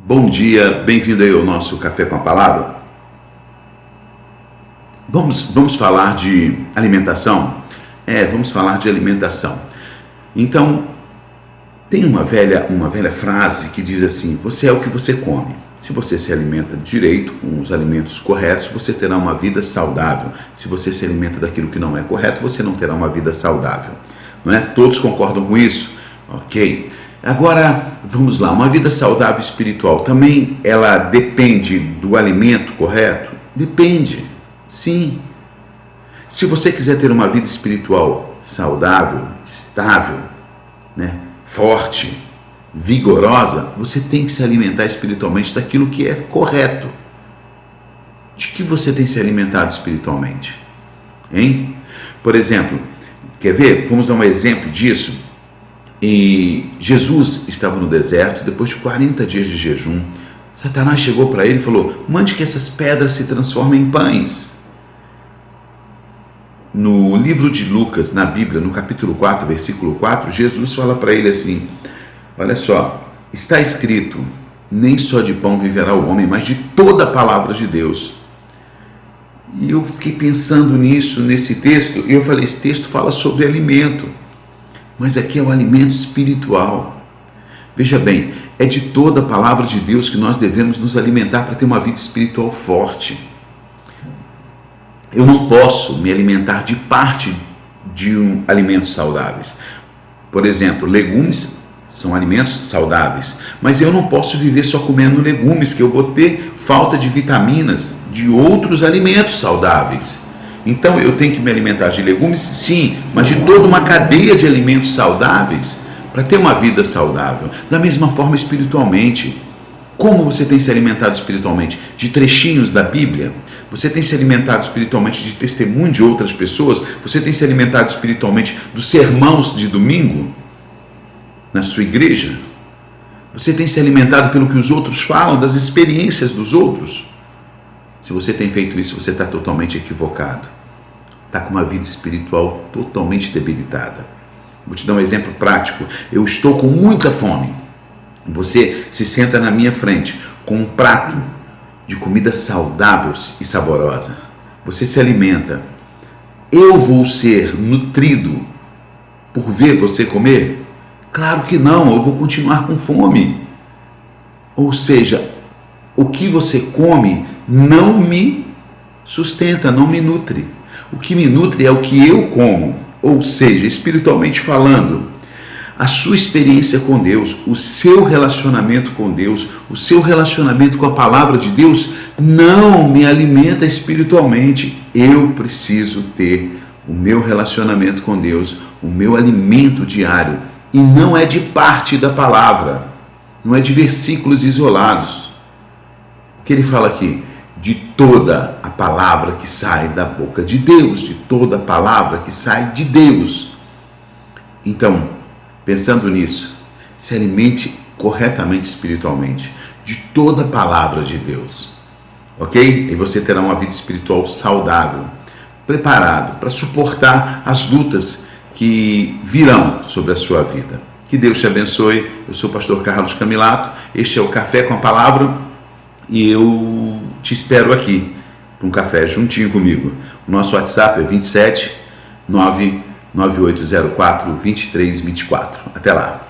Bom dia, bem-vindo aí ao nosso Café com a Palavra. Vamos falar de alimentação? Vamos falar de alimentação. Então, tem uma velha frase que diz assim: você é o que você come. Se você se alimenta direito, com os alimentos corretos, você terá uma vida saudável. Se você se alimenta daquilo que não é correto, você não terá uma vida saudável. Não é? Todos concordam com isso? Ok. Agora, vamos lá, uma vida saudável espiritual também, ela depende do alimento correto? Depende, sim. Se você quiser ter uma vida espiritual saudável, estável, forte, vigorosa, você tem que se alimentar espiritualmente daquilo que é correto. De que você tem se alimentado espiritualmente? Hein? Por exemplo, quer ver? Vamos dar um exemplo disso. E Jesus estava no deserto, depois de 40 dias de jejum. Satanás chegou para ele e falou: mande que essas pedras se transformem em pães. No livro de Lucas, na Bíblia, no capítulo 4, versículo 4, Jesus fala para ele assim: olha só, está escrito, nem só de pão viverá o homem, mas de toda a palavra de Deus. E eu fiquei pensando nisso, nesse texto, e eu falei, esse texto fala sobre alimento. Mas aqui é o alimento espiritual. Veja bem, é de toda a palavra de Deus que nós devemos nos alimentar para ter uma vida espiritual forte. Eu não posso me alimentar de parte de alimentos saudáveis. Por exemplo, legumes são alimentos saudáveis, mas eu não posso viver só comendo legumes, que eu vou ter falta de vitaminas de outros alimentos saudáveis. Então eu tenho que me alimentar de legumes, sim, mas de toda uma cadeia de alimentos saudáveis para ter uma vida saudável. Da mesma forma espiritualmente. Como você tem se alimentado espiritualmente? De trechinhos da Bíblia? Você tem se alimentado espiritualmente de testemunho de outras pessoas? Você tem se alimentado espiritualmente dos sermãos de domingo na sua igreja? Você tem se alimentado pelo que os outros falam, das experiências dos outros? Se você tem feito isso, você está totalmente equivocado. Está com uma vida espiritual totalmente debilitada. Vou te dar um exemplo prático. Eu estou com muita fome. Você se senta na minha frente com um prato de comida saudável e saborosa. Você se alimenta. Eu vou ser nutrido por ver você comer? Claro que não, eu vou continuar com fome. Ou seja, o que você come não me sustenta, não me nutre. O que me nutre é o que eu como, ou seja, espiritualmente falando, a sua experiência com Deus, o seu relacionamento com Deus, o seu relacionamento com a palavra de Deus não me alimenta espiritualmente. Eu preciso ter o meu relacionamento com Deus, o meu alimento diário, e não é de parte da palavra, não é de versículos isolados. O que ele fala aqui? De toda a palavra que sai da boca de Deus, de toda a palavra que sai de Deus. Então, pensando nisso, se alimente corretamente espiritualmente, de toda a palavra de Deus, ok? E você terá uma vida espiritual saudável, preparado para suportar as lutas que virão sobre a sua vida. Que Deus te abençoe. Eu sou o pastor Carlos Camilato, este é o Café com a Palavra e eu te espero aqui para um café juntinho comigo. O nosso WhatsApp é 27 99804 2324. Até lá.